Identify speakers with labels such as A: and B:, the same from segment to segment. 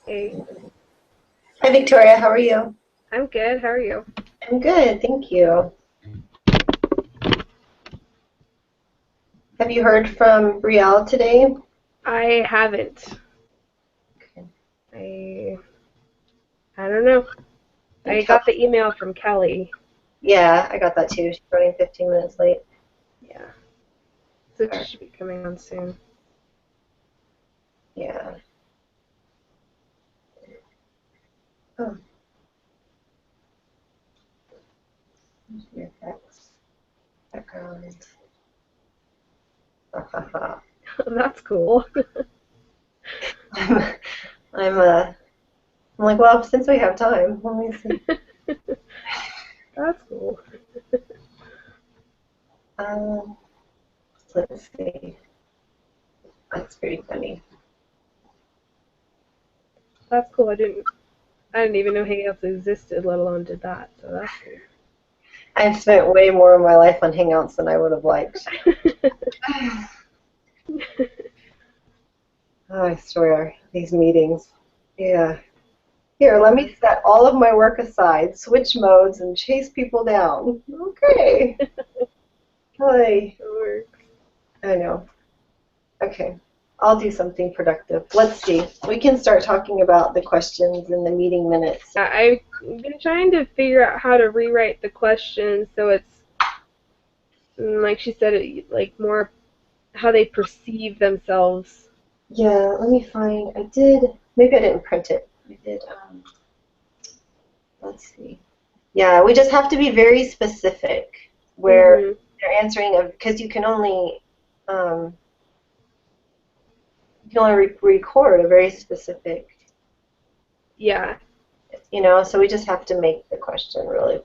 A: Hey,
B: Hi, Victoria. How are you?
A: I'm good. How are you?
B: I'm good, thank you. Have you heard from Brielle today?
A: I haven't. I I don't know.
B: And
A: I
B: Kelly?
A: got the email from Kelly.
B: Yeah, I got that too. She's running 15 minutes late.
A: Yeah, so
B: All
A: she
B: right.
A: should be coming on soon.
B: Yeah. Oh, your effects. Background.
A: That's cool.
B: I'm, I'm like, well, since we have time, let me see.
A: That's cool.
B: Um, let's see. That's pretty funny.
A: That's cool. I didn't even know Hangouts existed, let alone did that. So that's
B: I've spent way more of my life on Hangouts than I would have liked.
A: cool.
B: Oh, I swear, these meetings. Yeah. Here, let
A: Yeah.
B: me set all of my work aside, switch modes, and chase people down. Okay. Hi.
A: It works.
B: I know. Okay. I'll do something productive. Let's see. We can start talking about the questions in the meeting minutes.
A: I've been trying to figure out how to rewrite the questions so it's like she said, like more how they perceive themselves.
B: Yeah, let me find. I did. Maybe I didn't print it. I did. Let's see. Yeah, we just have to be very specific where
A: Mhm.
B: they're answering because um, you can only record a very specific,
A: Yeah.
B: so we just have to make the question really.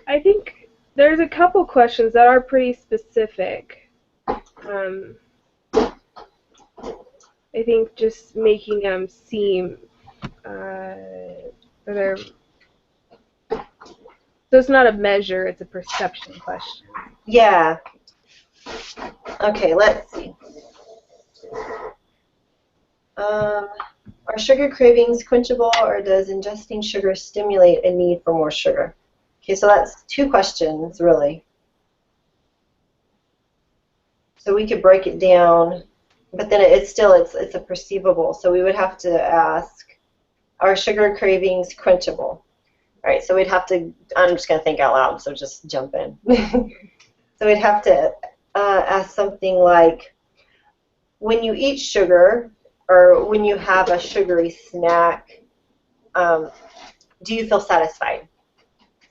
A: I think there's a couple questions that are pretty specific. Um, I think just making them seem that they're so it's not a measure; it's a perception question.
B: Yeah. Okay, let's see. Um, are sugar cravings quenchable, or does ingesting sugar stimulate a need for more sugar? Okay, so that's two questions, really. So we could break it down, but then it's a perceivable. So we would have to ask, are sugar cravings quenchable? All right, so we'd have to, I'm just going to think out loud, so just jump in. So we'd have to ask something like, when you eat sugar or when you have a sugary snack, do you feel satisfied?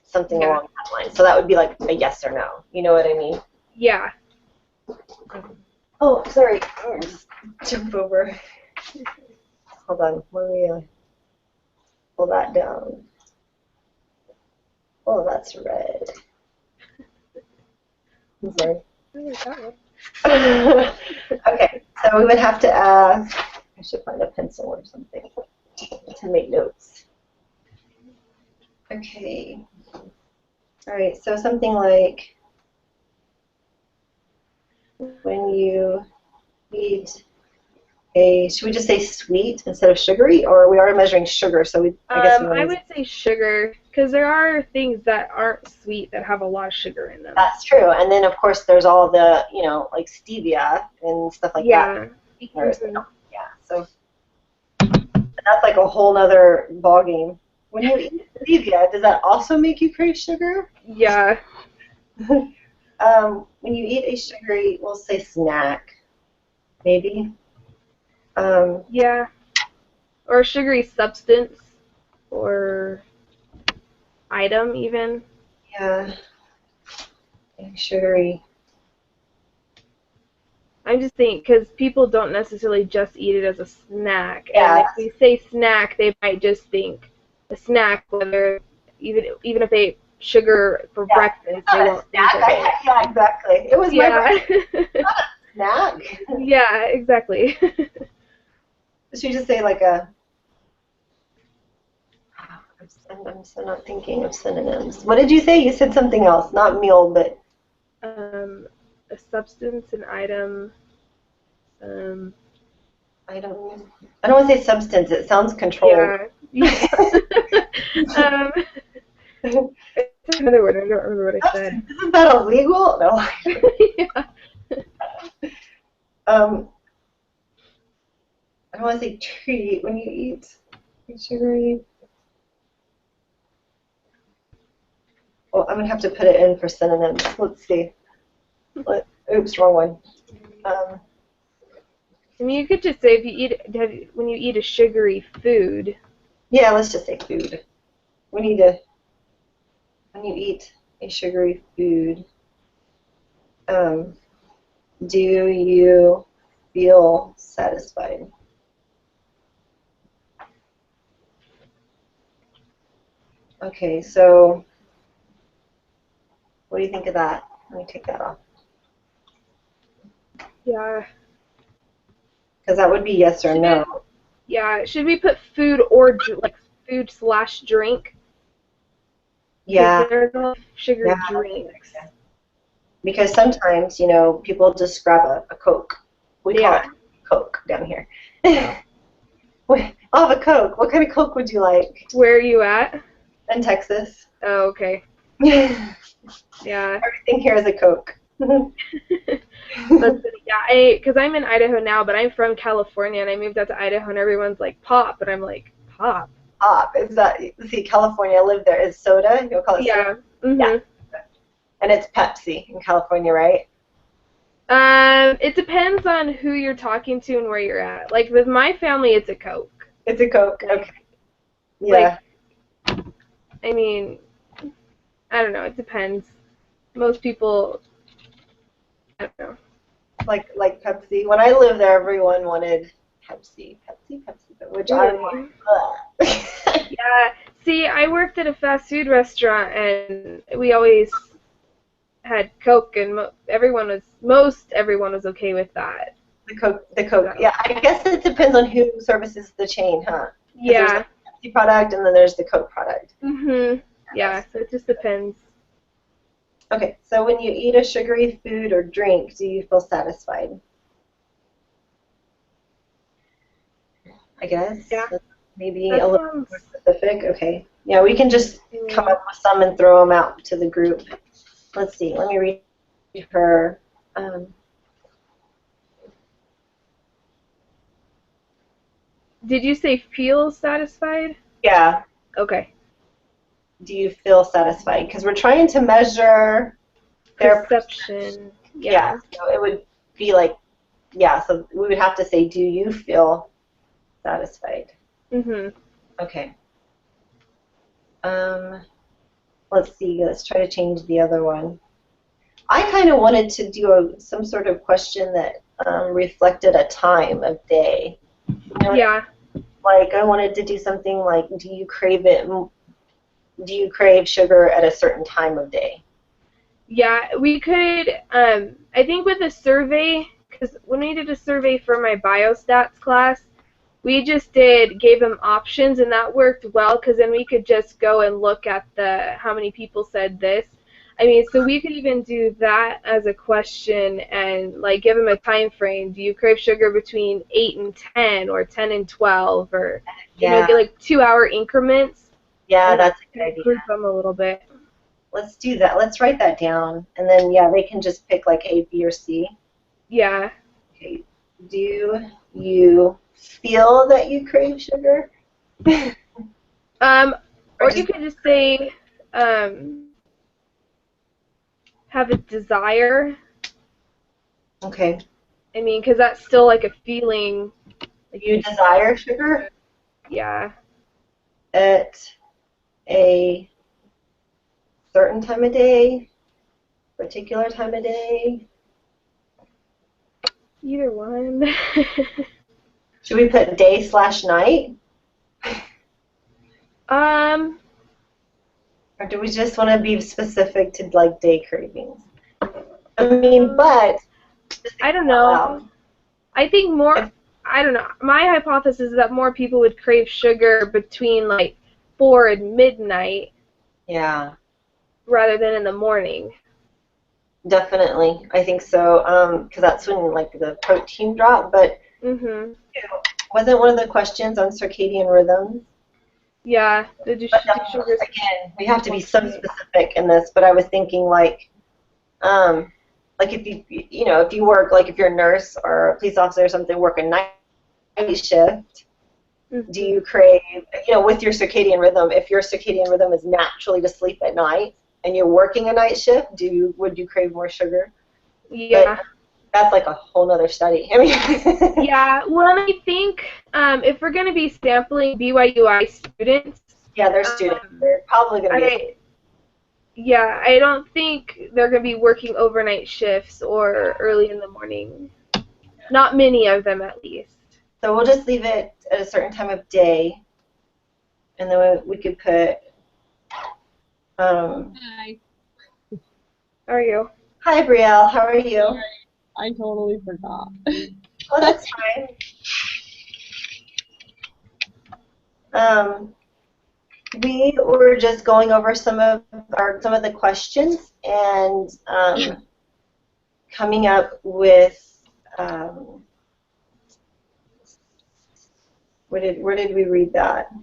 B: Something along that line. So that would be like a yes or no. You know what I mean?
A: Yeah.
B: Oh, sorry. I'll just jump over. Hold on. Let me pull that down. Oh, that's red. I'm sorry. Okay, so we would have to ask, I should find a pencil or something to make notes. Okay. All right, so something like, when you eat should we just say sweet instead of sugary, or we are measuring sugar, so I guess we want to
A: I would say sugar, because there are things that aren't sweet that have a lot of sugar in them.
B: That's true, and then of course there's all the, like stevia and stuff like that.
A: Mm-hmm.
B: Yeah, so that's like a whole nother ballgame. When you eat stevia, does that also make you crave sugar?
A: Yeah.
B: When you eat a sugary, we'll say snack, maybe.
A: Yeah. Or sugary substance, or item even.
B: Yeah. Sugary.
A: I'm just thinking, because people don't necessarily just eat it as a snack.
B: Yeah.
A: And if we say snack, they might just think a snack, whether even if they ate sugar for breakfast, they won't think of it.
B: Yeah, exactly. It was my breakfast. Not a snack.
A: Yeah, exactly.
B: Should we just say like a... I'm still not thinking of synonyms. What did you say? You said something else, not meal, but...
A: A substance, an item.
B: I don't want to say substance. It sounds controlled.
A: Yeah. It's another word. I don't remember what I said.
B: Isn't that illegal? No.
A: Yeah.
B: I don't want to say treat when you eat sugary. Well, I'm going to have to put it in for synonyms. Let's see. Oops, wrong one.
A: I mean, you could just say when you eat a sugary food.
B: Yeah, let's just say food. When you eat a sugary food, do you feel satisfied? Okay, so what do you think of that? Let me take that off.
A: Yeah.
B: Because that would be yes or no.
A: Yeah. Should we put food or like food/drink?
B: Yeah.
A: There's a lot of sugary drinks.
B: Yeah. Because sometimes, people just grab a Coke. We call it Coke down here. I'll have a Coke. What kind of Coke would you like?
A: Where are you at?
B: In Texas.
A: Oh, okay.
B: Yeah. Everything here is a Coke.
A: Because I'm in Idaho now, but I'm from California, and I moved out to Idaho, and everyone's like pop, and I'm like pop.
B: Pop is that? See, California. I live there. Is soda? You'll call it soda.
A: Mm-hmm.
B: Yeah. And it's Pepsi in California, right?
A: It depends on who you're talking to and where you're at. Like with my family, it's a Coke.
B: It's a Coke. Okay. Yeah.
A: I mean, I don't know. It depends. Most people, I don't know.
B: Like Pepsi. When I lived there, everyone wanted Pepsi, which I'm like, ugh.
A: Yeah. See, I worked at a fast food restaurant, and we always had Coke, and most everyone was okay with that.
B: The Coke. Yeah, I guess it depends on who services the chain, huh?
A: Yeah.
B: There's the Pepsi product, and then there's the Coke product.
A: Mhm. Yeah. So it just depends.
B: Okay. So when you eat a sugary food or drink, do you feel satisfied? I guess.
A: Yeah.
B: Maybe a little more specific. Okay. Yeah, we can just come up with some and throw them out to the group. Let's see. Let me read her.
A: Did you say feel satisfied?
B: Yeah.
A: Okay.
B: do you feel satisfied? Because we're trying to measure their
A: Perception.
B: yeah. So it would be like, yeah. So we would have to say, do you feel satisfied?
A: Mhm.
B: Okay. Let's see. Let's try to change the other one. I kind of wanted to do some sort of question that reflected a time of day. You know,
A: Yeah.
B: like I wanted to do something like, do you crave it? Do you crave sugar at a certain time of day?
A: Yeah, we could, I think with a survey, because when we did a survey for my biostats class, we just gave them options, and that worked well, because then we could just go and look at how many people said this. I mean, so we could even do that as a question and, like, give them a time frame. Do you crave sugar between 8 and 10, or 10 and 12, or,
B: Yeah.
A: get, like, 2-hour increments?
B: Yeah,
A: And
B: that's a good idea.
A: group them a little bit.
B: Let's do that. Let's write that down. And then, yeah, they can just pick like A, B, or C.
A: Yeah.
B: Okay. Do you feel that you crave sugar?
A: Or you could just say, have a desire.
B: Okay.
A: I mean, because that's still like a feeling. Like
B: You desire sugar
A: Yeah.
B: at a certain time of day, particular time of day.
A: Either one.
B: Should we put day/night? Or do we just want to be specific to like day cravings? I mean, but
A: I don't know. I think more. I don't know. My hypothesis is that more people would crave sugar between like 4 and midnight.
B: Yeah.
A: Rather than in the morning.
B: Definitely, I think so. Because that's when like the protein drop. But wasn't one of the questions on circadian rhythms?
A: Yeah,
B: sugars. Again, we have to be so specific in this. But I was thinking like if if you work, like if you're a nurse or a police officer or something, work a night shift. Do you crave, with your circadian rhythm? If your circadian rhythm is naturally to sleep at night, and you're working a night shift, would you crave more sugar?
A: Yeah.
B: But that's like a whole nother study. I mean.
A: Yeah. Well, I think if we're going to be sampling BYUI students.
B: Yeah, they're students. They're probably going to be.
A: Yeah, I don't think they're going to be working overnight shifts or early in the morning. Not many of them, at least.
B: So we'll just leave it at a certain time of day, and then we could put.
C: Hi.
A: How are you?
B: Hi, Brielle. How are you?
C: I totally forgot.
B: Oh, that's fine. We were just going over some of the questions and coming up with where did we read that?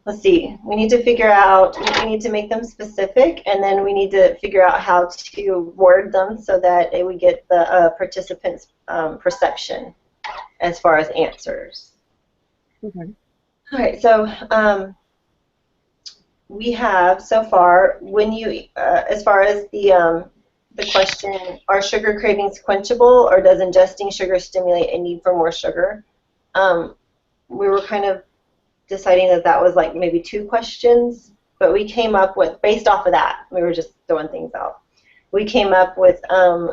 B: Let's see. We need to figure out. We need to make them specific, and then we need to figure out how to word them so that we get the participants' perception as far as answers.
C: Okay.
B: All right. So we have so far, when you, as far as the question, are sugar cravings quenchable, or does ingesting sugar stimulate a need for more sugar? We were kind of deciding that was like maybe 2 questions, but we came up with, based off of that, we were just throwing things out. We came up with,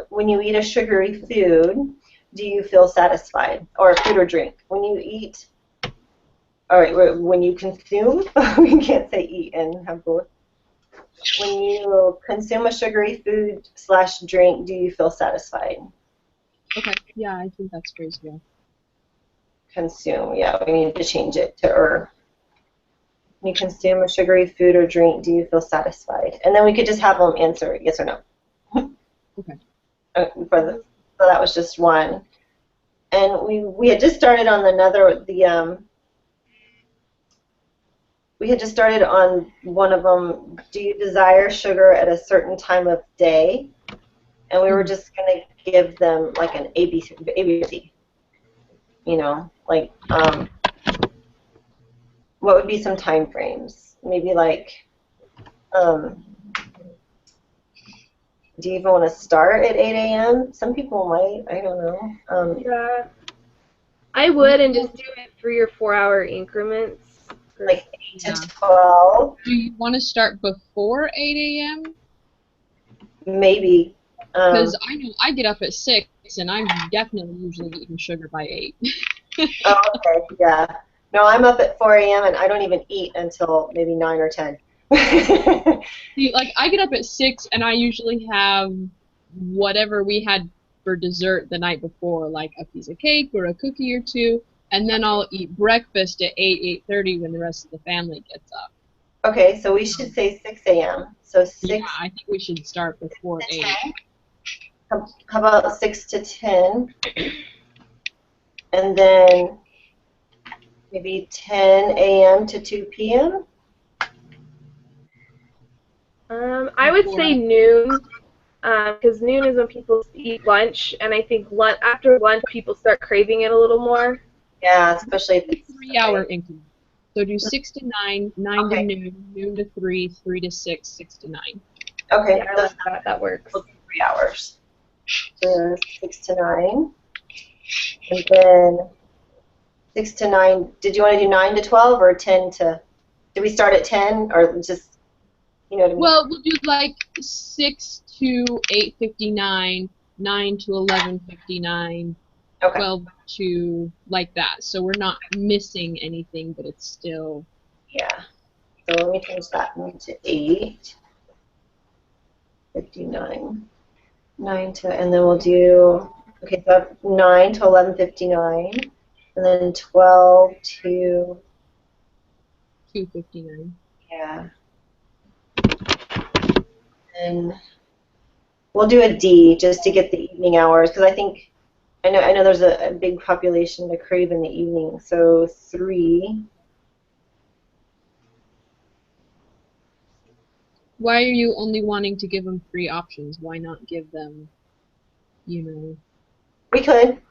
B: when you eat a sugary food, do you feel satisfied? Or food or drink. When you eat, all right, when you consume, we can't say eat and have both. When you consume a sugary food/drink, do you feel satisfied?
C: Okay, yeah, I think that's reasonable.
B: Consume, yeah, we need to change it to When you consume a sugary food or drink, do you feel satisfied? And then we could just have them answer yes or no.
C: Okay.
B: So that was just one. And we had just started on we had just started on one of them. Do you desire sugar at a certain time of day? And we were just going to give them like an ABC. Like what would be some time frames? Maybe like, um, do you even want to start at 8 a.m.? Some people might. I don't know.
A: Yeah. I would, and just do it 3 or 4 hour increments.
B: Like 8
C: Yeah.
B: to 12,
C: Do you want to start before 8 a.m.?
B: maybe.
C: Because I know I get up at 6, and I'm definitely usually eating sugar by 8.
B: Oh, okay, yeah. No, I'm up at 4 a.m. and I don't even eat until maybe 9 or 10.
C: See, like, I get up at 6, and I usually have whatever we had for dessert the night before, like a piece of cake or a cookie or two, and then I'll eat breakfast at 8, 8:30 when the rest of the family gets up.
B: Okay, so we should say 6 a.m. So 6
C: Yeah, I think we should start before
B: to
C: 8.
B: 10. How about 6 to 10? And then maybe 10 a.m. to 2 p.m.?
A: I would say noon, because noon is when people eat lunch, and I think after lunch people start craving it a little more.
B: Yeah, especially if it's
C: 3-hour increment. So do 6 to 9, 9
B: Okay.
C: to noon, noon to 3, 3 to 6, 6 to 9.
B: Okay,
A: Yeah, I
B: those
A: like that. That works.
B: will be 3 hours. So 6 to 9. And then 6 to 9. Did you want to do 9 to 12 or 10 to? Did we start at 10 or just, you know what I mean?
C: Well, we'll do like 6 to 8:59, 9 to 11:59,
B: Okay.
C: 12 to like that. So we're not missing anything, but it's still.
B: Yeah. So let me change that one to 8:59. 9 to, and then we'll do, okay, so 9 to 11:59, and then 12 to,
C: 2:59.
B: yeah. And we'll do a D just to get the evening hours, because I know there's a big population to crave in the evening. So 3.
C: Why are you only wanting to give them 3 options? Why not give them, you know?
B: We could.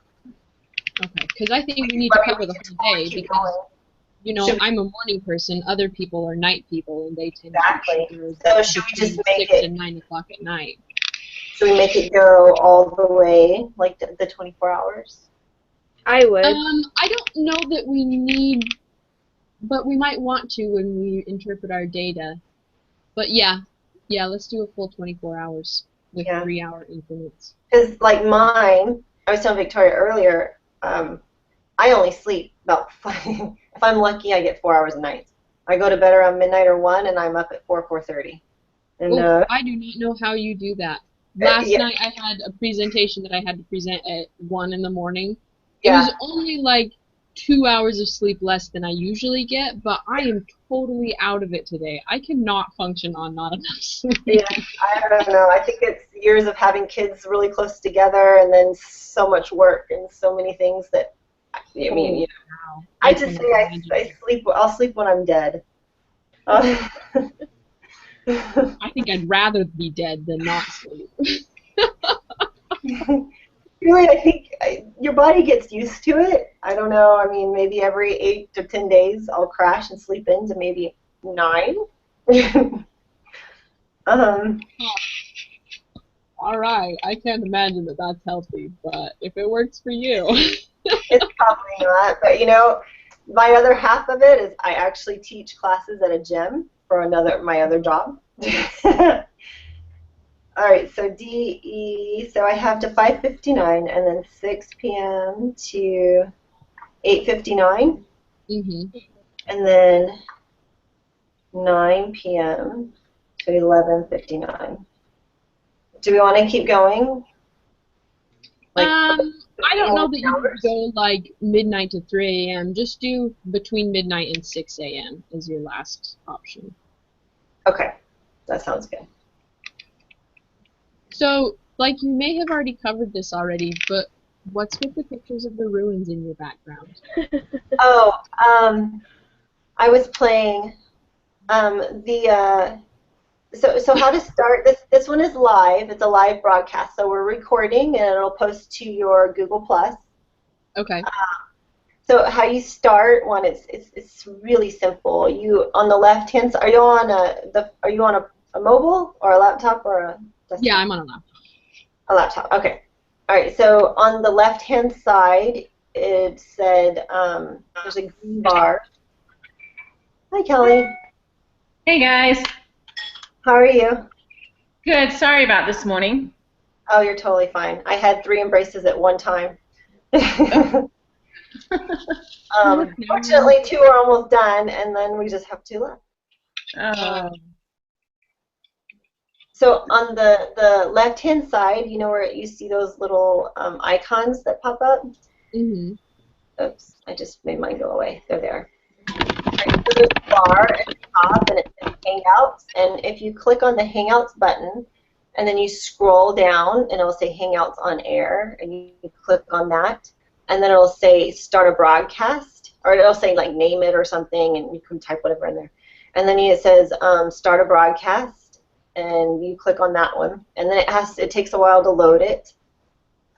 C: Okay, because I think we need to cover the whole day
B: Keep
C: because,
B: going.
C: you know,
B: Should we-
C: I'm a morning person. Other people are night people, and they tend
B: Exactly.
C: to eat
B: So should we just
C: between
B: make
C: 6
B: it?
C: and 9 o'clock at night.
B: Should we make it go all the way, like the 24 hours?
A: I would.
C: I don't know that we need, but we might want to when we interpret our data. But yeah, let's do a full 24 hours with
B: Yeah.
C: 3-hour increments.
B: Because like mine, I was telling Victoria earlier, I only sleep about if I'm lucky, I get 4 hours a night. I go to bed around midnight or 1, and I'm up at 4:30. And
C: Oh, I do not know how you do that. Last
B: yeah.
C: night I had a presentation that I had to present at 1 in the morning. It
B: Yeah.
C: was only like 2 hours of sleep less than I usually get, but I am totally out of it today. I cannot function on not enough sleep.
B: Yeah, I don't know. I think it's years of having kids really close together, and then so much work and so many things that. I mean, you know,
C: Wow.
B: I just
C: cannot
B: say I
C: imagine.
B: sleep. I'll sleep when I'm dead.
C: I think I'd rather be dead than not sleep.
B: Really, I think your body gets used to it. I don't know. I mean, maybe every 8 to 10 days I'll crash and sleep into maybe 9.
C: All right, I can't imagine that that's healthy, but if it works for you.
B: It's probably not. But, you know, my other half of it is I actually teach classes at a gym for my other job. All right, so DE, so I have to 5:59 and then 6 p.m. to 8:59 and then 9 p.m. to 11:59. Do we want to keep going?
C: I don't know that you would go like midnight to 3 a.m. Just do between midnight and 6 a.m. as your last option.
B: Okay, that sounds good.
C: So, like, you may have already covered this already, but what's with the pictures of the ruins in your background?
B: Oh, I was playing So how to start this? This one is live. It's a live broadcast, so we're recording and it'll post to your Google Plus.
C: Okay.
B: So how you start one, it's really simple. You on the left hand side, are you on a mobile or a laptop or a desktop?
C: Yeah, I'm on a laptop.
B: A laptop. Okay. All right. So on the left hand side, it said there's a green bar. Hi, Kelly.
D: Hey guys.
B: How are you?
D: Good. Sorry about this morning.
B: Oh, you're totally fine. I had 3 embraces at one time. Fortunately, 2 are almost done, and then we just have 2 left. So on the left-hand side, you know where you see those little icons that pop up?
C: Mm-hmm.
B: Oops, I just made mine go away. They're there. Right, so there's a bar at the top, and it says Hangouts. And if you click on the Hangouts button, and then you scroll down, and it'll say Hangouts on Air, and you click on that, and then it'll say Start a Broadcast, or it'll say like name it or something, and you can type whatever in there. And then it says Start a Broadcast, and you click on that one, and then it takes a while to load it,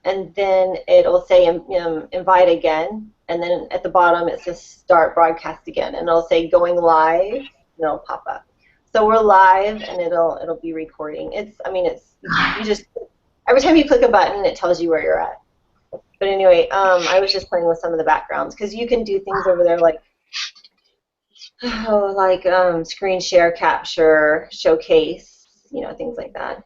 B: and then it'll say invite again, and then at the bottom it says Start Broadcast again, and it'll say going live, and it'll pop up. So we're live, and it'll be recording. You just every time you click a button, it tells you where you're at. But anyway, I was just playing with some of the backgrounds because you can do things over there like screen share, capture, showcase, things like that.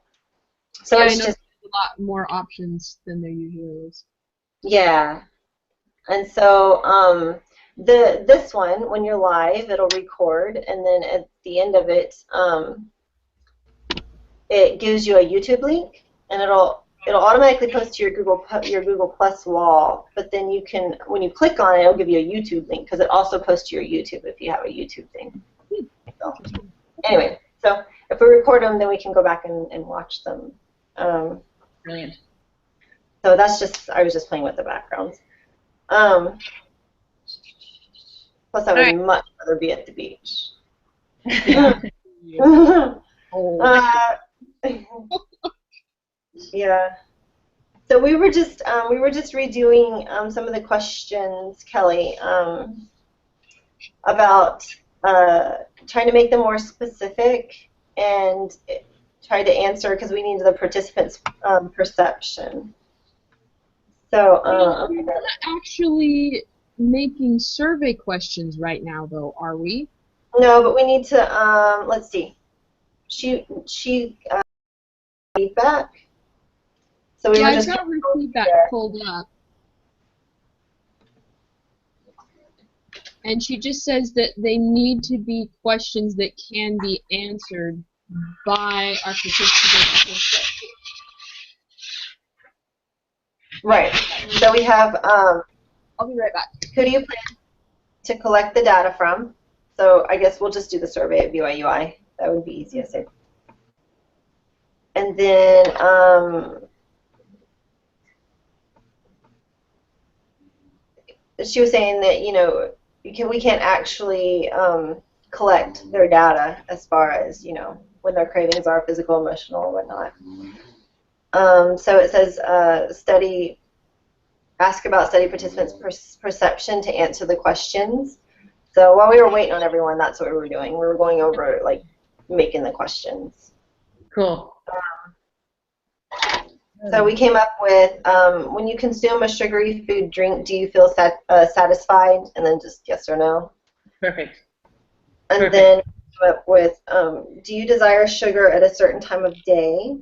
B: So
C: yeah,
B: it's
C: I know
B: just
C: there's a lot more options than there usually is.
B: yeah. And so this one, when you're live, it'll record, and then at the end of it, it gives you a YouTube link, and it'll automatically post to your Google Plus wall. But then you can, when you click on it, it'll give you a YouTube link because it also posts to your YouTube if you have a YouTube thing. So, anyway, so if we record them, then we can go back and watch them.
D: Brilliant.
B: So I was just playing with the backgrounds. Plus, I would much rather be at the beach. Yeah. So we were just redoing some of the questions, Kelly, about trying to make them more specific and try to answer because we needed the participants' perception. So
C: we're not actually making survey questions right now, though, are we?
B: No, but we need to. Let's see. She feedback. So we were just.
C: I've got her feedback pulled up, and she just says that they need to be questions that can be answered by our participants.
B: Right. So we have.
C: I'll be right back.
B: Who do you plan to collect the data from? So I guess we'll just do the survey at BYUI. That would be easiest. And then she was saying that we can't actually collect their data as far as when their cravings are physical, emotional, or whatnot. So it says ask about study participants' perception to answer the questions. So while we were waiting on everyone, that's what we were doing. We were going over making the questions.
D: Cool.
B: So we came up with when you consume a sugary food drink, do you feel satisfied? And then just yes or no.
D: Perfect.
B: And
D: Perfect.
B: then we came up with do you desire sugar at a certain time of day?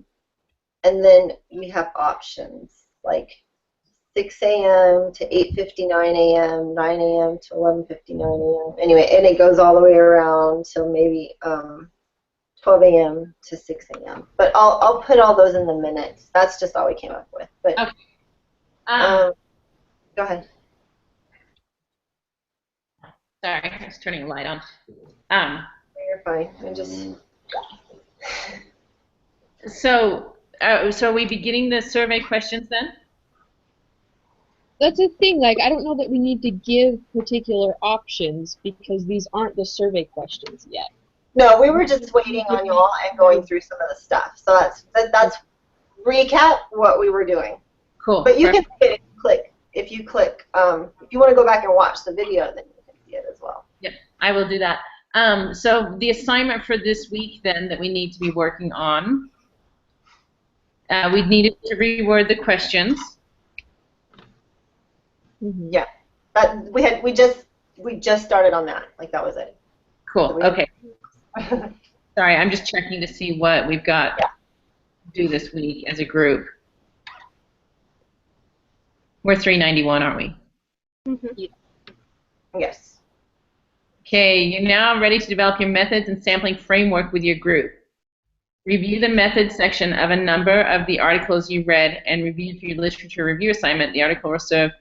B: And then we have options like 6 a.m. to 8:59 a.m., 9 a.m. to 11:59 a.m. Anyway, and it goes all the way around till maybe 12 a.m. to 6 a.m. But I'll put all those in the minutes. That's just all we came up with. But
D: Okay.
B: go ahead.
D: Sorry, I was turning a light on.
B: You're fine. I'm just.
D: So are we beginning the survey questions then?
C: That's the thing, I don't know that we need to give particular options because these aren't the survey questions yet.
B: No, we were just waiting on y'all and going through some of the stuff. So that's recap what we were doing.
D: Cool.
B: But you can click if you click, if you want to go back and watch the video, then you can see it as well.
D: Yep, I will do that. So the assignment for this week then that we need to be working on, we needed to reword the questions.
C: Mhm.
B: Yeah, we just started on that. Like that was it.
D: Cool.
B: So
D: Okay. Sorry, I'm just checking to see what we've got
B: Yeah.
D: to do this week as a group. We're 391, aren't we?
A: Mhm.
B: Yes.
D: Okay, you're now ready to develop your methods and sampling framework with your group. Review the methods section of a number of the articles you read and review for your literature review assignment. The article will serve.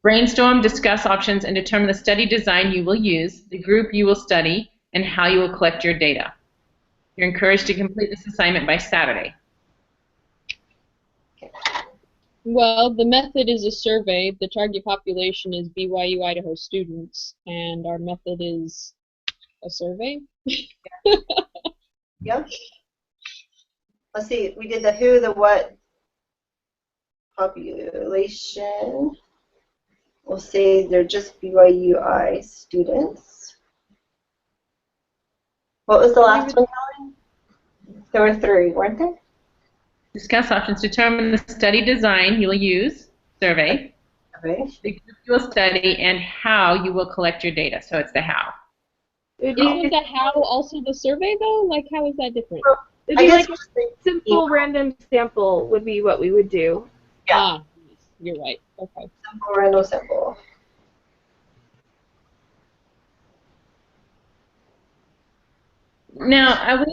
D: Brainstorm, discuss options, and determine the study design you will use, the group you will study, and how you will collect your data. You're encouraged to complete this assignment by Saturday.
C: Well, the method is a survey. The target population is BYU Idaho students, and our method is a survey.
B: Yeah. Let's see. We did the who, the what, population. We'll say they're just BYUI students. What was the last one, Helen? There were 3, weren't there?
D: Discuss options. Determine the study design you will use, survey,
B: Okay.
D: the group you will study, and how you will collect your data. So it's the how.
A: It'd be,
C: Isn't the how also the survey though? Like how is that different?
A: it'd
B: I
A: be
B: guess
A: like a simple random sample would be what we would do.
B: Yeah.
C: Ah, you're right. Okay.
B: Simple, random, simple.
D: Now,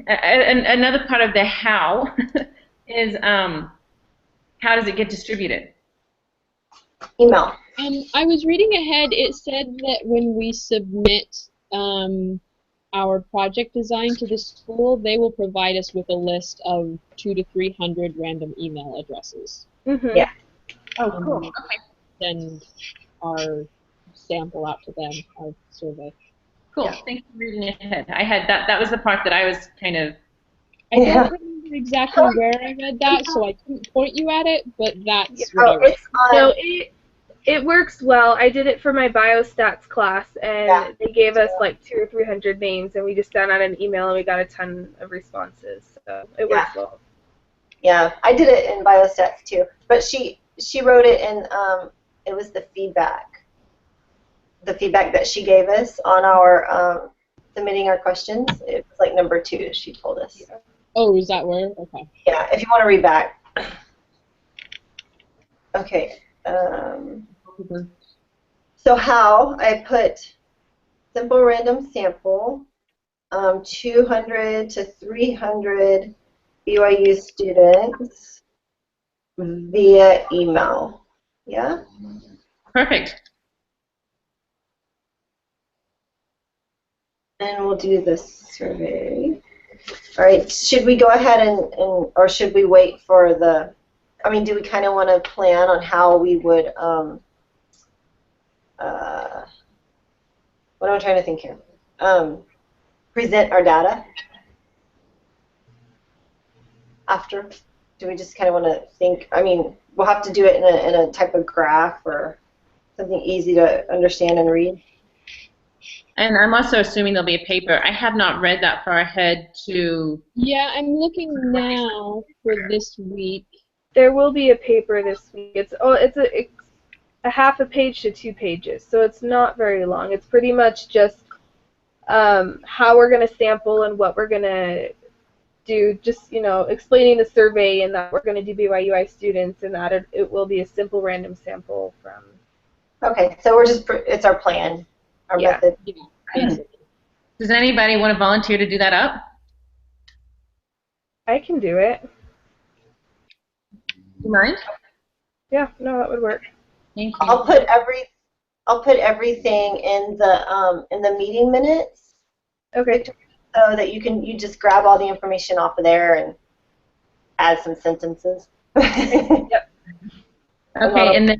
D: another part of the how is how does it get distributed?
B: Email.
C: I was reading ahead. It said that when we submit our project design to the school, they will provide us with a list of 200 to 300 random email addresses.
A: Mhm.
B: Yeah.
D: Oh,
C: cool.
D: Okay.
C: Send our sample out to them, our survey.
D: Cool.
B: Yeah.
D: Thanks for reading ahead. I had that was the part that I was kind of.
C: I don't remember exactly where I read that, so I couldn't point you at it, but that's what I
B: Oh,
C: read.
B: it's on.
A: So it works well. I did it for my biostats class, and
B: Yeah.
A: they gave us like 200 or 300 names, and we just sent out an email, and we got a ton of responses. So it works well.
B: Yeah, I did it in biostats too, but she wrote it in. It was the feedback that she gave us on our submitting our questions. It was like number 2. She told us.
C: Oh, is that where? Okay.
B: Yeah, if you want to read back. Okay. So how I put simple random sample, 200 to 300 BYU students via email. Yeah?
D: Perfect.
B: And we'll do the survey. All right, should we go ahead and or should we wait for the, I mean, do we kind of want to plan on how we would, what am I trying to think here? Present our data after? Do we just kind of want to think, I mean, we'll have to do it in a type of graph or something easy to understand and read?
D: And I'm also assuming there'll be a paper. I have not read that far ahead to.
C: Yeah, I'm looking now for this week.
A: There will be a paper this week. It's a half a page to 2 pages, so it's not very long. It's pretty much just how we're going to sample and what we're going to do, just, explaining the survey and that we're going to do BYUI students and that it will be a simple random sample from.
B: Okay, so it's our plan, our method.
C: Basically.
D: Does anybody want to volunteer to do that up?
A: I can do it.
D: You mind?
A: Yeah, no, that would work.
D: Thank you.
B: I'll put everything in the meeting minutes,
A: Okay.
B: so that you just grab all the information off of there and add some sentences.
A: Yep.
D: Okay, and the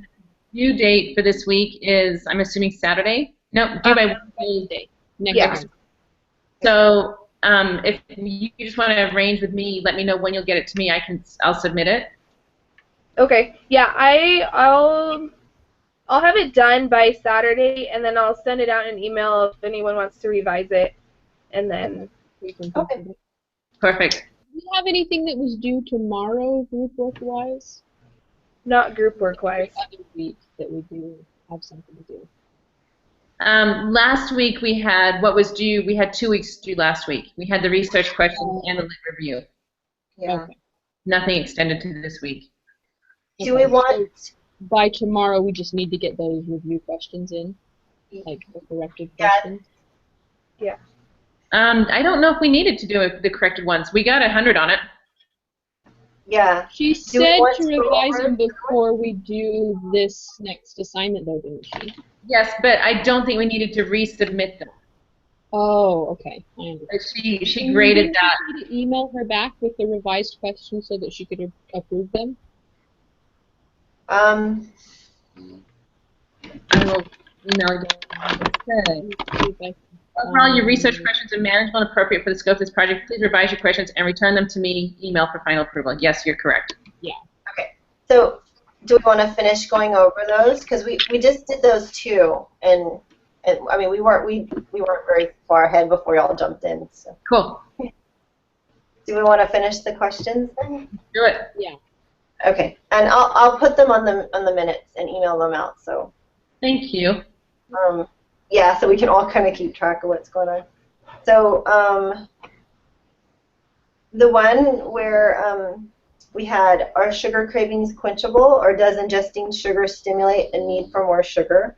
D: due date for this week is, I'm assuming Saturday? No, due by
C: Wednesday.
A: Yeah.
C: Next week.
D: So if you just want to arrange with me, let me know when you'll get it to me. I'll submit it.
A: Okay. Yeah, I'll have it done by Saturday, and then I'll send it out in an email if anyone wants to revise it, and then
C: We can
B: Okay.
C: consider.
D: Perfect.
C: Do you have anything that was due tomorrow, group work wise?
A: not group work
C: Every
A: wise.
C: other week that we do have something to do.
D: Last week we had what was due. We had 2 weeks due last week. We had the research questions and the lit review.
B: Yeah.
C: Okay.
D: Nothing extended to this week.
B: Do we
C: Okay,
B: want?
C: so by tomorrow we just need to get those review questions in, like the corrected
B: Yeah.
C: questions.
D: I don't know if we needed to do the corrected ones. We got 100 on it.
B: Yeah.
C: She
B: Do we
C: said
B: want
C: to
B: to go
C: revise
B: over
C: them
B: it?
C: before we do this next assignment, though, didn't she?
D: Yes, but I don't think we needed to resubmit them.
C: Oh, okay. I understand.
D: But she
C: Can
D: graded
C: you
D: that.
C: get me to email her back with the revised questions so that she could approve them?
B: Um,
D: I will email you. Okay.
C: See if I
D: Overall, your research questions are manageable and appropriate for the scope of this project. Please revise your questions and return them to me, email for final approval. Yes, you're correct.
B: okay. So, do we want to finish going over those? Because we just did those two, and I mean we weren't very far ahead before y'all jumped in. So,
D: Cool.
B: do we want to finish the questions then?
D: Do it.
C: Yeah.
B: Okay. And I'll put them on the minutes and email them out. So.
D: Thank you.
B: Yeah, so we can all kind of keep track of what's going on. So the one where we had, are sugar cravings quenchable, or does ingesting sugar stimulate a need for more sugar?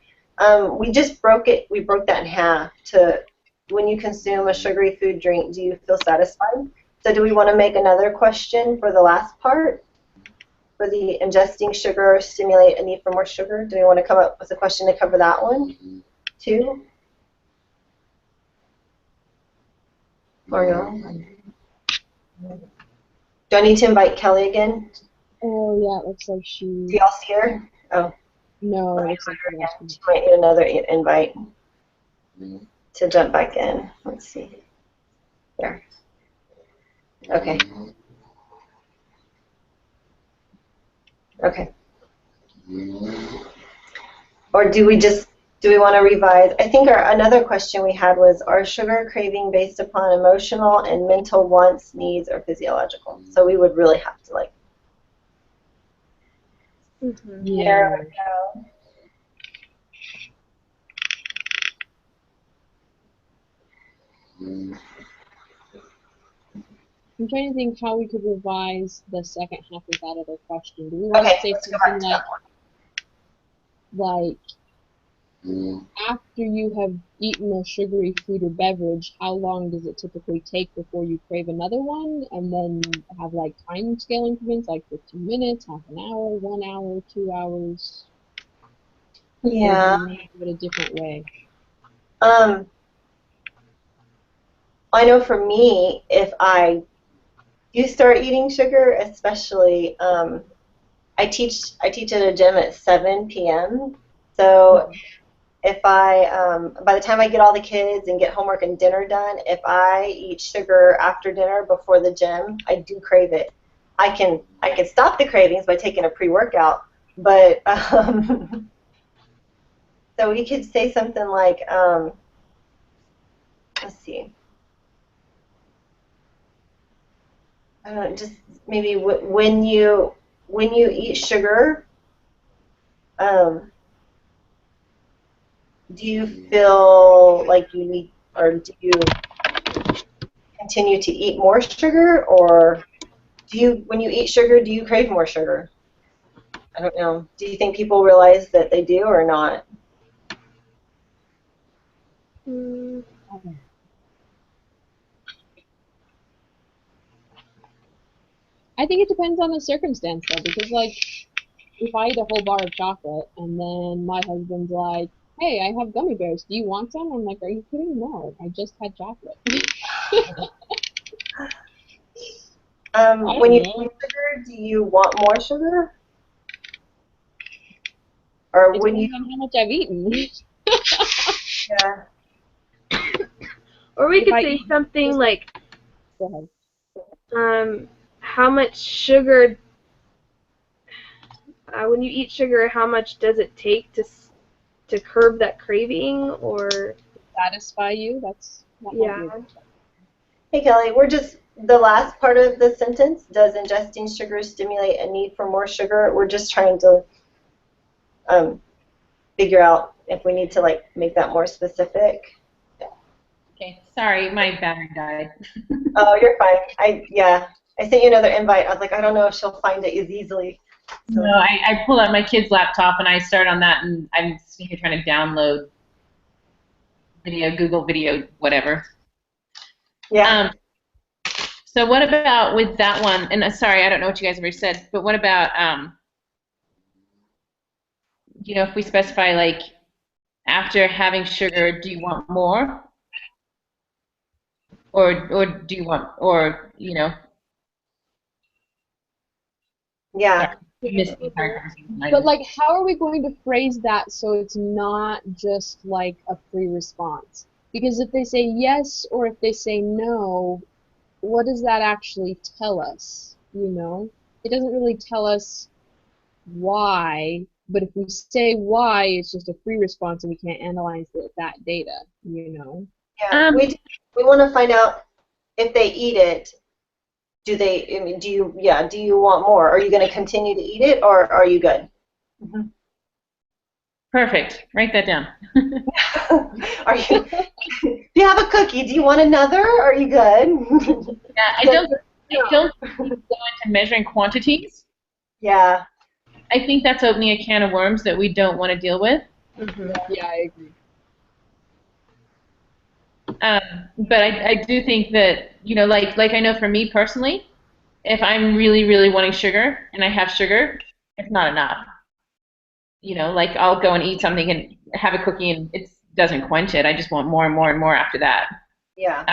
B: We just broke that in half to, when you consume a sugary food drink, do you feel satisfied? So do we want to make another question for the last part? For the ingesting sugar stimulate a need for more sugar? Do we want to come up with a question to cover that one too? Or no? Do I need to invite Kelly again?
C: Oh, yeah, it looks like she...
B: Do y'all see her? Oh,
C: No,
B: let
C: it
B: me
C: looks like
B: invite her
C: she
B: again.
C: lost
B: She might need another invite to jump back in. Let's see. There. Okay. Okay. Or do we want to revise? I think another question we had was, are sugar craving based upon emotional and mental wants, needs, or physiological? So we would really have to
C: Yeah.
B: narrow it down.
C: I'm trying to think how we could revise the second half of that other question. Do we want
B: Okay,
C: to say
B: let's go back
C: something
B: to that one.
C: like after you have eaten a sugary food or beverage, how long does it typically take before you crave another one? And then have like time scale increments, like 15 minutes, half an hour, 1 hour, 2 hours.
B: Yeah.
C: Or do we want to do it a different way?
B: I know for me, if I do start eating sugar, especially, I teach at a gym at 7 p.m. So if by the time I get all the kids and get homework and dinner done, if I eat sugar after dinner before the gym, I do crave it. I can stop the cravings by taking a pre-workout, but so we could say something like, let's see. I don't know, just maybe when you eat sugar, do you feel like you need, or do you continue to eat more sugar, or when you eat sugar, do you crave more sugar? I don't know. Do you think people realize that they do or not?
C: I think it depends on the circumstance though, because like if I eat a whole bar of chocolate and then my husband's like, "Hey, I have gummy bears. Do you want some?" I'm like, "Are you kidding? No, I just had chocolate."
B: When you
C: know.
B: eat sugar, do you want more sugar? Or
C: It
B: when you,
C: depends on how much I've eaten.
B: yeah.
A: Or we
C: If
A: could
C: I
A: say
C: eat
A: something
C: just-
A: like,
C: Go ahead.
A: how much sugar when you eat sugar, how much does it take to curb that craving, or
C: Satisfy you? That's that
A: yeah.
C: might be-
B: Hey Kelly, we're just the last part of the sentence. Does ingesting sugar stimulate a need for more sugar? We're just trying to figure out if we need to like make that more specific.
D: Okay, sorry, my battery died.
B: Oh, you're fine. I sent you another invite. I was like, I don't know if she'll find it as easily. So.
D: No, I pulled out my kid's laptop and I start on that, and I'm sitting here trying to download video, Google video, whatever.
B: Yeah.
D: So what about with that one? And sorry, I don't know what you guys have already said, but what about you know, if we specify like after having sugar, do you want more, or do you want, or you know?
B: Yeah.
D: Missed the entire conversation.
C: But like, how are we going to phrase that so it's not just like a free response? Because if they say yes or if they say no, what does that actually tell us? You know, it doesn't really tell us why. But if we say why, it's just a free response and we can't analyze that data. You know.
B: Yeah. We want to find out if they eat it. Do they? I mean, do you want more? Are you going to continue to eat it, or are you good? Mm-hmm.
D: Perfect. Write that down.
B: Are you? Do you have a cookie? Do you want another? Are you good?
D: Yeah, I don't go into measuring quantities.
B: Yeah.
D: I think that's opening a can of worms that we don't want to deal with.
B: Mm-hmm.
C: Yeah, I agree.
D: But I do think that, you know, like I know for me personally, if I'm really, really wanting sugar and I have sugar, it's not enough. You know, like I'll go and eat something and have a cookie and it doesn't quench it. I just want more and more and more after that.
B: Yeah.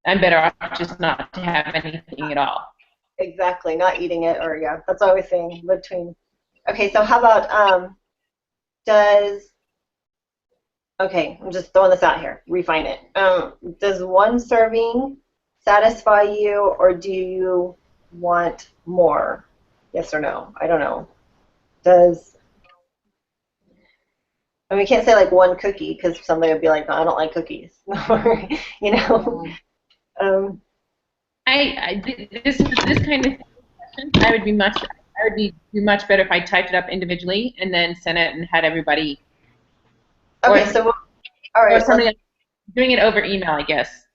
D: I'm better off just not to have anything at all.
B: Exactly. Not eating it, or yeah, that's what I was saying between. Okay, so how about okay, I'm just throwing this out here. Refine it. Does one serving satisfy you, or do you want more? Yes or no? I don't know. And we can't say like one cookie because somebody would be like, no, I don't like cookies. You know.
D: This kind of question, I would be much better if I typed it up individually and then sent it and had everybody.
B: Okay, so all right.
D: Or somebody doing it over email, I guess.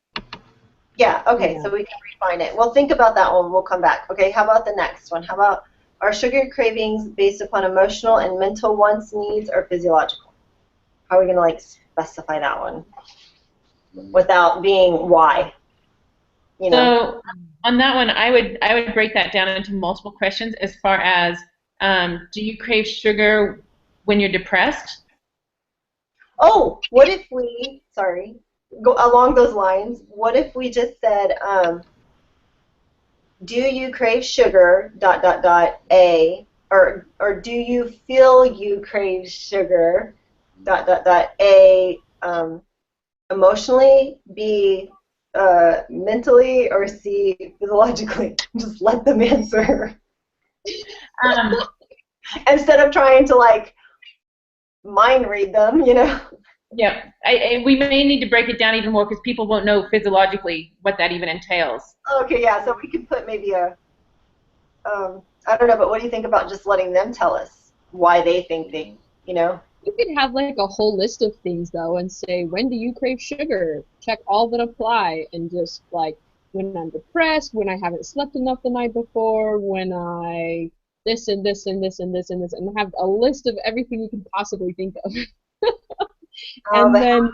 B: Yeah. Okay, so we can refine it. Well, think about that one. We'll come back. Okay. How about the next one? How about are sugar cravings based upon emotional and mental wants, needs, or physiological? How are we gonna like specify that one without being why? You know.
D: So on that one, I would break that down into multiple questions as far as do you crave sugar when you're depressed?
B: Oh, what if we, go along those lines, what if we just said, do you crave sugar, ... A, or do you feel you crave sugar, ... A, emotionally, B, mentally, or C, physiologically? Just let them answer. Instead of trying to, like, mind read them, you know?
D: Yeah, we may need to break it down even more because people won't know physiologically what that even entails.
B: Okay, yeah, so we could put maybe a, I don't know, but what do you think about just letting them tell us why they think they, you know?
C: You could have like a whole list of things though and say, when do you crave sugar? Check all that apply, and just like when I'm depressed, when I haven't slept enough the night before, when I this and this and this and this and this, and have a list of everything you can possibly think of. And then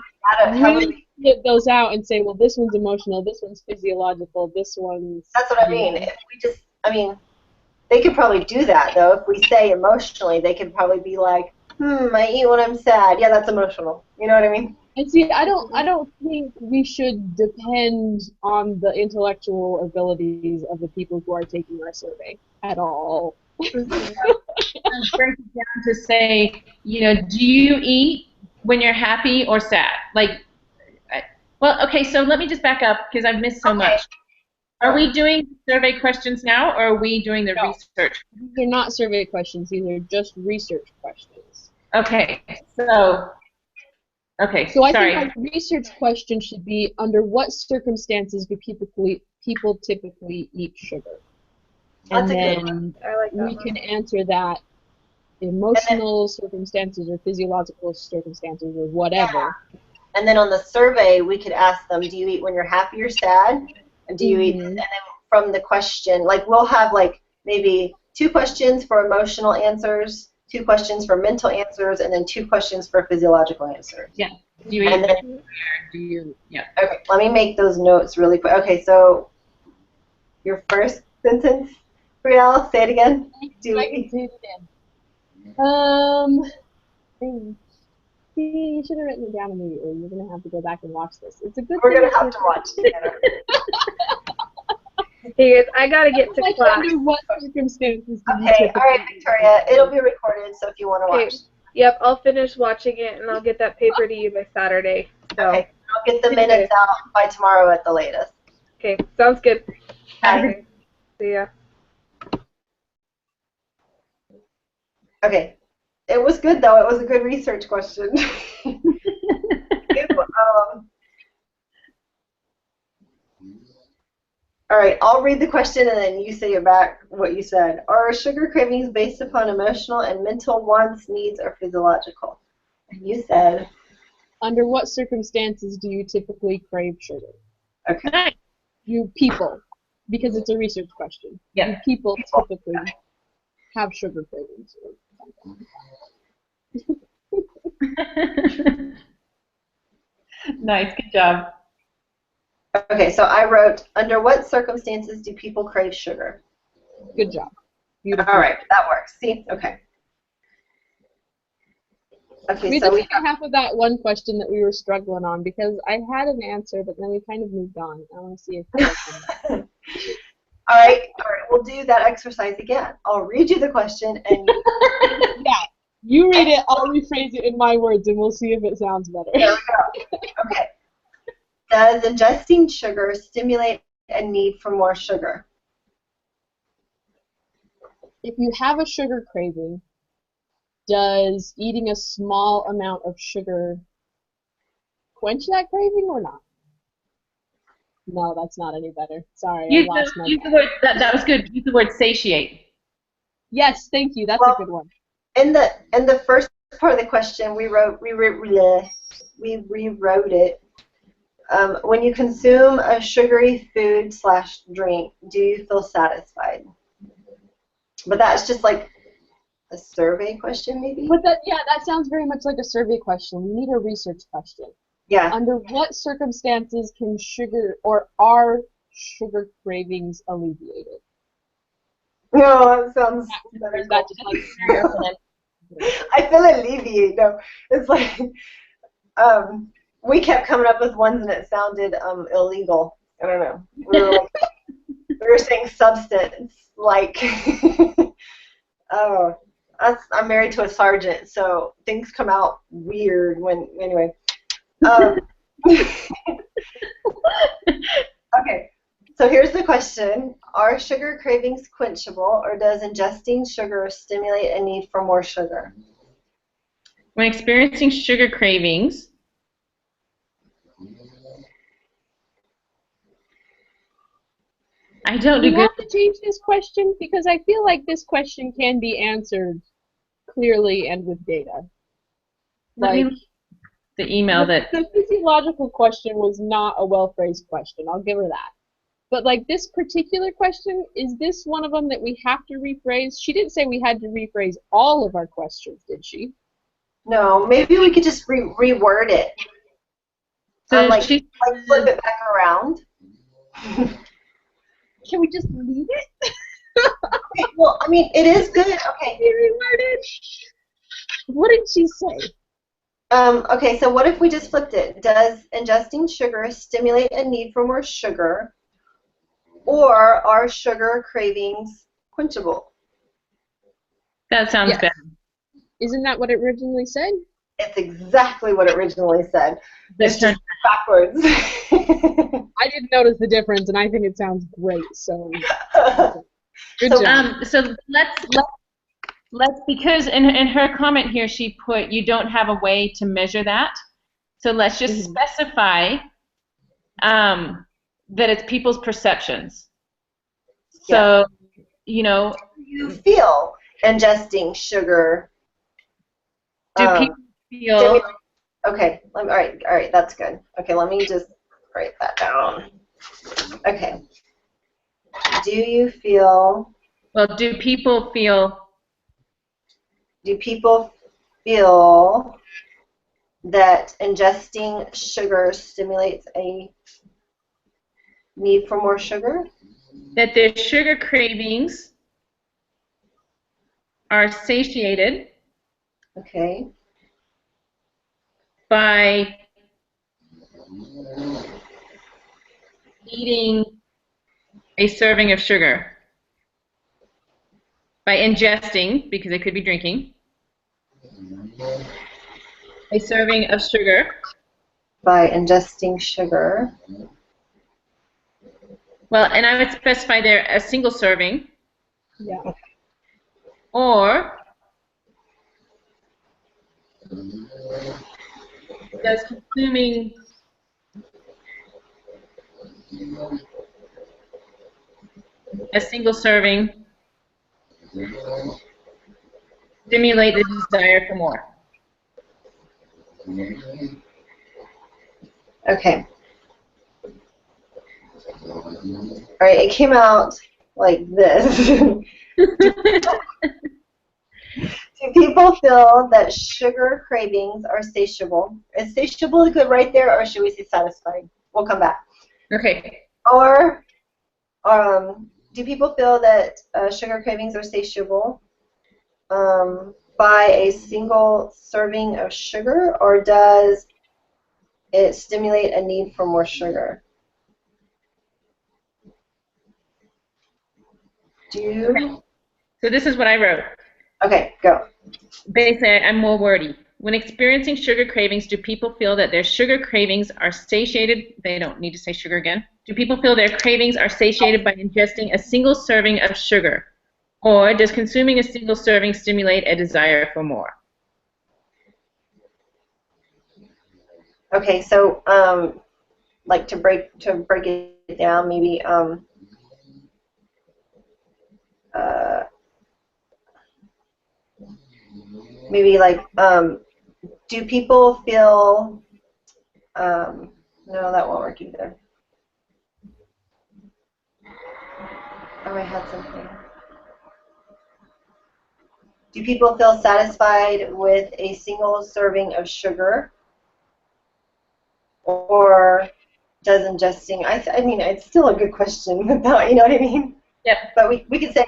C: really split those out and say, well, this one's emotional, this one's physiological, this one's...
B: That's what I mean. If we just, I mean, they could probably do that, though. If we say emotionally, they could probably be like, I eat when I'm sad. Yeah, that's emotional. You know what I mean?
C: And see, I don't think we should depend on the intellectual abilities of the people who are taking our survey at all.
D: Break it down to say, you know, do you eat when you're happy or sad? Like, well, okay, so let me just back up because I've missed so much. Are we doing survey questions now, or are we doing the
C: No.
D: research?
C: These are not survey questions. These are just research questions.
D: Okay, so
C: I
D: sorry.
C: think our research question should be, under what circumstances do people typically eat sugar?
B: That's
C: And
B: a good
C: then
A: I like that
C: we
A: one.
C: can answer that emotional circumstances or physiological circumstances or whatever.
B: And then on the survey, we could ask them, do you eat when you're happy or sad? And do you eat, and then from the question, like we'll have like maybe 2 questions for emotional answers, 2 questions for mental answers, and then 2 questions for physiological answers.
D: Yeah. Do you eat
B: And then,
D: or do you? Yeah.
B: okay, let me make those notes really quick. Okay, so your first sentence, Brielle, say it again. Do
C: I can
B: we?
C: say it again. You should have written it down immediately. You're going to have to go back and watch this. It's a good
B: We're
C: thing.
B: going to have to watch together.
A: Hey guys, I gotta get to
C: Like,
A: class.
C: under what circumstances do you
B: Okay, all right,
C: typically-
B: Victoria, it'll be recorded, so if you want to
A: Okay.
B: watch.
A: Yep, I'll finish watching it and I'll get that paper to you by Saturday. So,
B: Okay, I'll get the minutes out by tomorrow at the latest.
A: okay, sounds good.
B: Bye.
A: See ya.
B: Okay, it was good though. It was a good research question. All right, I'll read the question and then you say it back what you said. Are sugar cravings based upon emotional and mental wants, needs, or physiological? And you said.
C: Under what circumstances do you typically crave sugar?
B: Okay.
D: Nice.
C: You people, because it's a research question.
D: Yeah.
C: You people typically have sugar cravings.
D: Nice, good job.
B: Okay, so I wrote, under what circumstances do people crave sugar?
C: Good job. Beautiful.
B: All right, that works. See? Okay. Okay,
C: We
B: so
C: did
B: we
C: take half of that one question that we were struggling on because I had an answer, but then we kind of moved on. I want to see if
B: All right, we'll do that exercise again. I'll read you the question and
C: yeah, you read it, I'll rephrase it in my words, and we'll see if it sounds better.
B: there we go. Okay. Does ingesting sugar stimulate a need for more sugar?
C: If you have a sugar craving, does eating a small amount of sugar quench that craving or not? No, that's not any better. Sorry, I lost my.
D: Use the word, that was good. Use the word satiate.
C: Yes, thank you. That's
B: Well,
C: a good one.
B: In the first part of the question, we rewrote it. When you consume a sugary food/drink, do you feel satisfied? But that's just like a survey question, maybe?
C: But that sounds very much like a survey question. We need a research question.
B: Yeah.
C: Under what circumstances can sugar or are sugar cravings alleviated?
B: No, that sounds
C: Or is that just like
B: I feel alleviated. No, it's like we kept coming up with ones and it sounded illegal. I don't know. We were saying substance, like oh, I'm married to a sergeant, so things come out weird when anyway. Okay, so here's the question. Are sugar cravings quenchable, or does ingesting sugar stimulate a need for more sugar?
D: When experiencing sugar cravings, I don't
C: Do
D: do
C: you
D: good.
C: have to change this question? Because I feel like this question can be answered clearly and with data.
D: Let me
C: Like,
D: look at the email that.
C: the physiological question was not a well-phrased question. I'll give her that. But like this particular question, is this one of them that we have to rephrase? She didn't say we had to rephrase all of our questions, did she?
B: No, maybe we could just reword it.
D: So
B: like
D: she,
B: flip it back around.
C: Can we just leave it?
B: Well, I mean, it is good. Okay.
C: Reworded. What did she say?
B: Okay, so what if we just flipped it? Does ingesting sugar stimulate a need for more sugar, or are sugar cravings quenchable?
D: that sounds
C: Yes.
D: better.
C: Isn't that what it originally said?
B: It's exactly what it originally said.
D: This
B: It's just backwards.
C: I I didn't notice the difference, and I think it sounds great. So good
B: So,
C: job.
D: So let's because in her comment here she put you don't have a way to measure that. So let's just specify that it's people's perceptions. So you
B: you feel ingesting sugar.
D: do people feel?
B: Okay. All right. That's good. Okay, let me just write that down. Okay. Do you feel?
D: Well, do people feel?
B: Do people feel that ingesting sugar stimulates a need for more sugar?
D: That their sugar cravings are satiated
B: Okay.
D: by eating a serving of sugar. By ingesting, because it could be drinking, a serving of sugar.
B: By ingesting sugar.
D: Well, and I would specify there a single serving.
C: Yeah.
D: Or does consuming a single serving stimulate the desire for more?
B: Okay. All right, it came out like this. Do people feel that sugar cravings are satiable? Is satiable good right there, or should we say satisfied? We'll come back.
D: Okay.
B: Or do people feel that sugar cravings are satiable by a single serving of sugar, or does it stimulate a need for more sugar?
D: Okay. So this is what I wrote.
B: Okay, go.
D: Basically, I'm more wordy. When experiencing sugar cravings, do people feel that their sugar cravings are satiated? They don't need to say sugar again. Do people feel their cravings are satiated by ingesting a single serving of sugar? Or does consuming a single serving stimulate a desire for more?
B: Okay, so like to break it down, maybe maybe like do people feel no, that won't work either. Oh, I had something. Do people feel satisfied with a single serving of sugar, or does ingesting? I mean, it's still a good question about, you know what I mean?
D: Yep.
B: But we could say,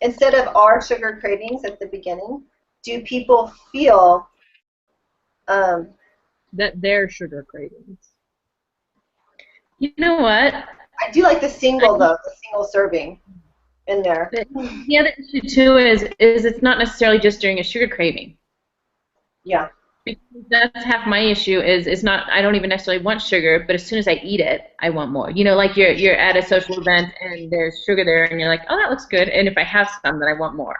B: instead of our sugar cravings at the beginning, do people feel
C: That their sugar cravings.
D: You know what?
B: I do like the single, though, the single serving in there.
D: The other issue too is it's not necessarily just during a sugar craving.
B: Yeah.
D: Because that's half my issue is it's not, I don't even necessarily want sugar, but as soon as I eat it, I want more. You know, like you're at a social event and there's sugar there and you're like, oh, that looks good, and if I have some, then I want more.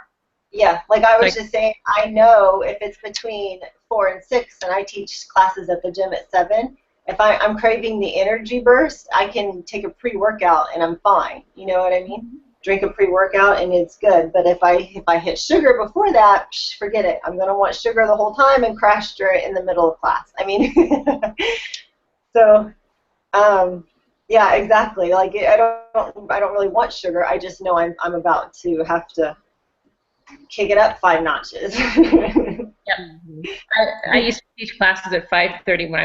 B: Yeah, like I was just saying, I know if it's between 4 and 6 and I teach classes at the gym at 7, if I'm craving the energy burst, I can take a pre-workout and I'm fine. You know what I mean? Drink a pre-workout and it's good. But if I hit sugar before that, forget it. I'm going to want sugar the whole time and crash during in the middle of class. I mean, so yeah, exactly. Like I don't really want sugar. I just know I'm about to have to kick it up 5 notches.
D: Yep. I used to teach classes at 5:30 when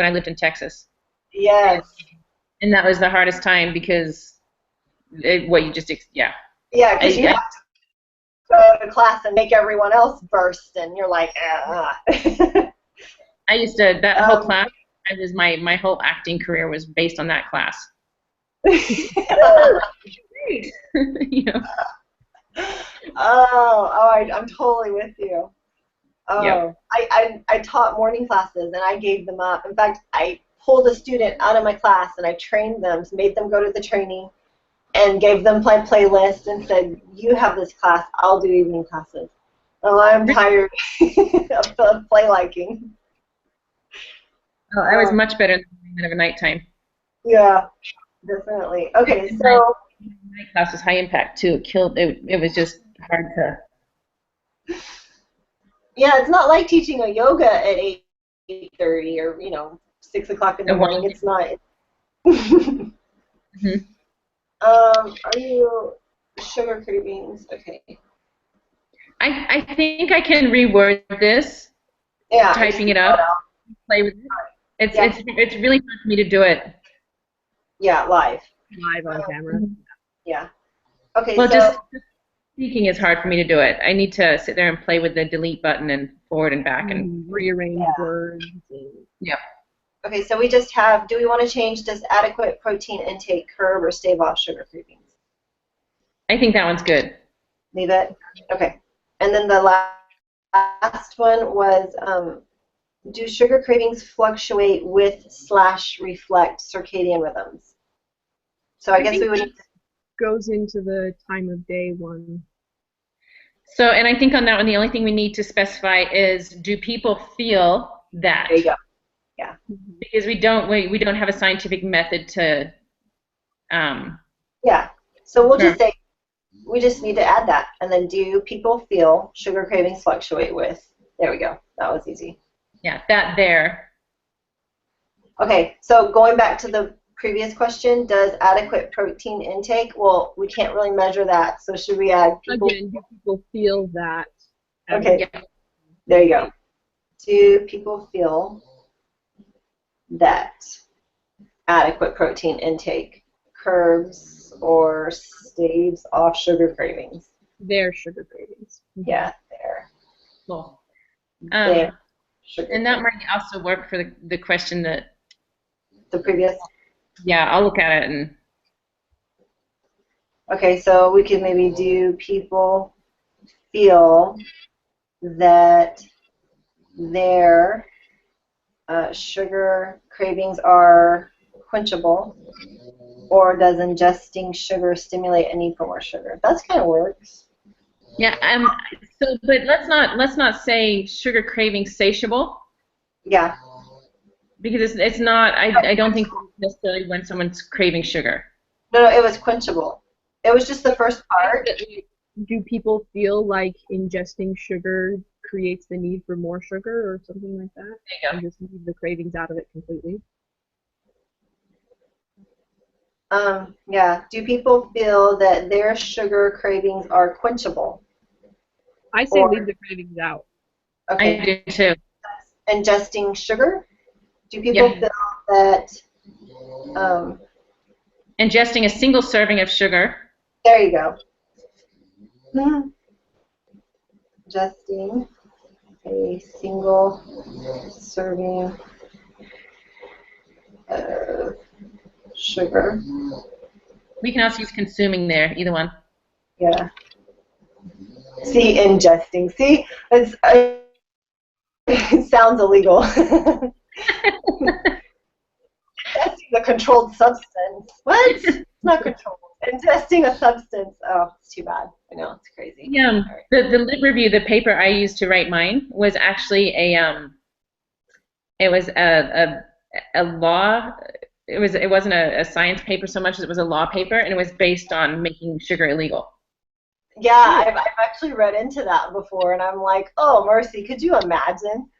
D: I lived in Texas.
B: Yes.
D: And that was the hardest time because yeah.
B: Yeah, because you have to go to class and make everyone else burst, and you're like, ah.
D: I used to whole class. I was my whole acting career was based on that class. You know.
B: I'm totally with you. Oh,
D: yep.
B: I taught morning classes and I gave them up. In fact, I pulled a student out of my class and I trained them, made them go to the training, and gave them my playlist and said, you have this class, I'll do evening classes. Oh, I'm tired of play liking.
D: Oh, I was much better than of a nighttime.
B: Yeah, definitely. Okay, so
D: Night class was high impact too. It was just hard to.
B: yeah, it's not like teaching a yoga at 8:30 or 6 o'clock in the morning. It's not.
D: Mm-hmm.
B: Are you sugar cravings? Okay.
D: I think I can reword this.
B: Yeah.
D: Typing it up. Play with it. It's really hard for me to do it.
B: Yeah, live
C: on camera.
B: Yeah. Okay.
D: Well,
B: so
D: just speaking is hard for me to do it. I need to sit there and play with the delete button and forward and back and
C: rearrange words.
D: Yeah.
B: Okay, so we just have, do we want to change, does adequate protein intake curb or stave off sugar cravings?
D: I think that one's good.
B: Leave it? Okay. And then the last one was, do sugar cravings fluctuate with/reflect circadian rhythms? So I guess we would...
C: Goes into the time of day one.
D: So, and I think on that one, the only thing we need to specify is, do people feel that?
B: There you go. Yeah.
D: Because we don't have a scientific method to.
B: Yeah. So we'll just say, we just need to add that, and then do people feel sugar cravings fluctuate with? There we go. That was easy.
D: Yeah, that there.
B: Okay, so going back to the previous question, does adequate protein intake? Well, we can't really measure that, so should we add people?
C: Again, do people feel that?
B: Okay, there you go. Do people feel that adequate protein intake curbs or staves off sugar cravings?
C: Their sugar cravings.
B: Yeah, there.
D: Cool.
B: There.
D: And that might also work for the question that.
B: The previous?
D: Yeah, I'll look at it and.
B: Okay, so we could maybe do people feel that their sugar cravings are quenchable, or does ingesting sugar stimulate a need for more sugar? That's kind of works.
D: Yeah. So, but let's not say sugar craving satiable.
B: Yeah.
D: Because it's not. I don't think necessarily when someone's craving sugar.
B: No, it was quenchable. It was just the first part.
C: Do people feel like ingesting sugar creates the need for more sugar or something like that?
D: There you go.
C: And just leave the cravings out of it completely?
B: Yeah. Do people feel that their sugar cravings are quenchable?
C: I say leave the cravings out.
B: Okay.
D: I do too.
B: Ingesting sugar? Do people feel that...
D: ingesting a single serving of sugar.
B: There you go. Ingesting a single serving of sugar.
D: We can also use consuming there, either one.
B: Yeah. See, ingesting. See, it sounds illegal. Ingesting a controlled substance. What? It's not controlled. Ingesting a substance. Oh, it's too bad. I know, it's crazy.
D: Yeah. The lib review, the paper I used to write mine, was actually it was a law. It wasn't a science paper so much as it was a law paper, and it was based on making sugar illegal.
B: Yeah, I've actually read into that before, and I'm like, oh, mercy, could you imagine?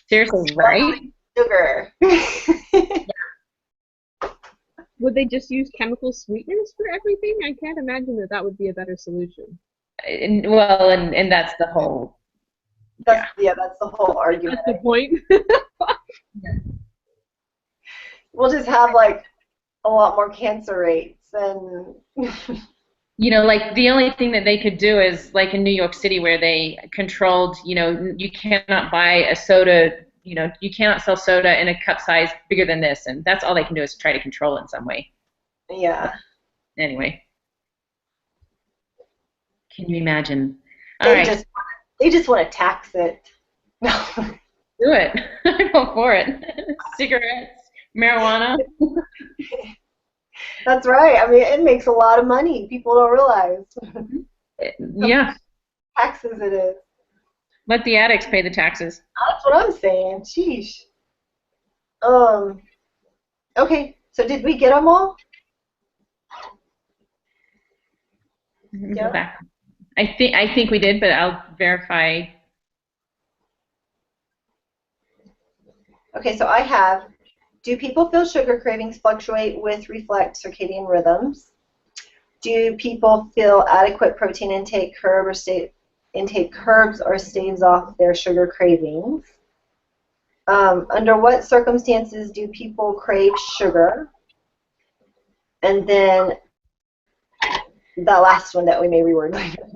D: Seriously, right?
B: Sugar.
C: Would they just use chemical sweeteners for everything? I can't imagine that would be a better solution.
D: And that's the whole.
B: That's the whole argument.
C: That's the point.
B: We'll just have like a lot more cancer rates and.
D: Like the only thing that they could do is like in New York City where they controlled, you cannot buy a soda, you cannot sell soda in a cup size bigger than this, and that's all they can do is try to control it in some way.
B: Yeah.
D: Anyway. Can you imagine?
B: They just want to tax it.
D: Do it. I'm all for it. Cigarettes, Marijuana.
B: That's right. I mean, it makes a lot of money. People don't realize.
D: Yeah.
B: Taxes it is.
D: Let the addicts pay the taxes.
B: That's what I'm saying. Sheesh. Okay. So did we get them all?
D: Go back. I think we did, but I'll verify.
B: Okay, so I have, do people feel sugar cravings fluctuate with reflect circadian rhythms? Do people feel adequate protein intake curbs or staves off their sugar cravings? Under what circumstances do people crave sugar? And then the last one that we may reword later.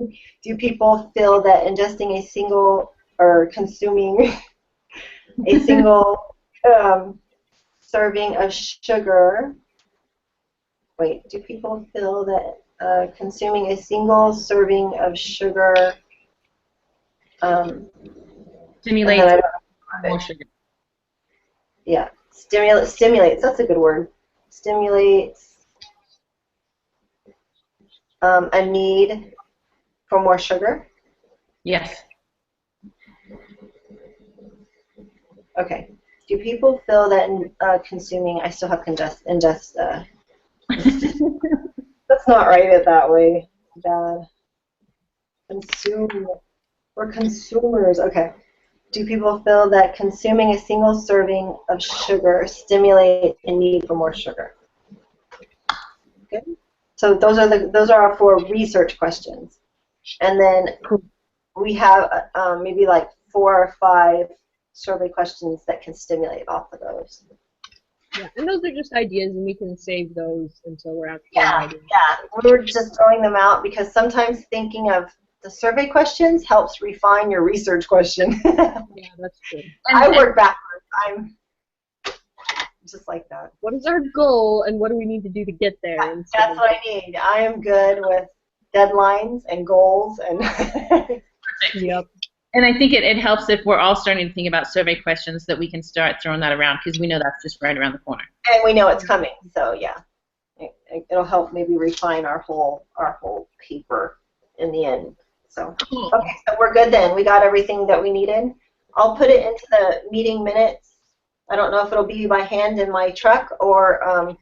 B: Do people feel that ingesting a single or consuming a single serving of sugar, do people feel that consuming a single serving of sugar
D: Stimulates more sugar.
B: Yeah, stimulates, that's a good word. Stimulates a need for more sugar?
D: Yes.
B: Okay. Do people feel that consuming, I still have ingest, let's not write it that way. Bad. Consume. We're consumers. Okay. Do people feel that consuming a single serving of sugar stimulates a need for more sugar? Good. So those are our 4 research questions, and then we have maybe like 4 or 5 survey questions that can stimulate off of those.
C: Yeah, and those are just ideas, and we can save those until we're actually writing.
B: Yeah. We were just throwing them out because sometimes thinking of the survey questions helps refine your research question.
C: Yeah, that's true.
B: I work backwards. I'm just like that.
C: What is our goal, and what do we need to do to get there?
B: That's what I need. I am good with deadlines and goals and.
C: Yep.
D: And I think it helps if we're all starting to think about survey questions that we can start throwing that around because we know that's just right around the corner.
B: And we know it's coming, so yeah, it'll help maybe refine our whole paper in the end. So okay, so we're good then. We got everything that we needed. I'll put it into the meeting minutes. I don't know if it'll be by hand in my truck or on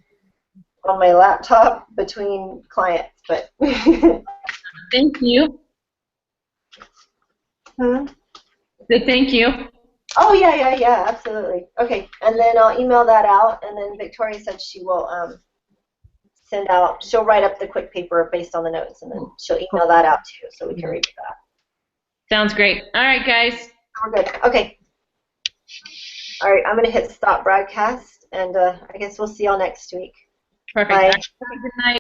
B: my laptop between clients, but.
D: Thank you. Thank you.
B: Oh yeah, absolutely. Okay, and then I'll email that out, and then Victoria said she will send out. She'll write up the quick paper based on the notes, and then she'll email that out too, so we can review that.
D: Sounds great. All right, guys.
B: We're good. Okay. All right, I'm gonna hit stop broadcast, and I guess we'll see y'all next week.
D: Perfect.
B: Bye.
D: Good night.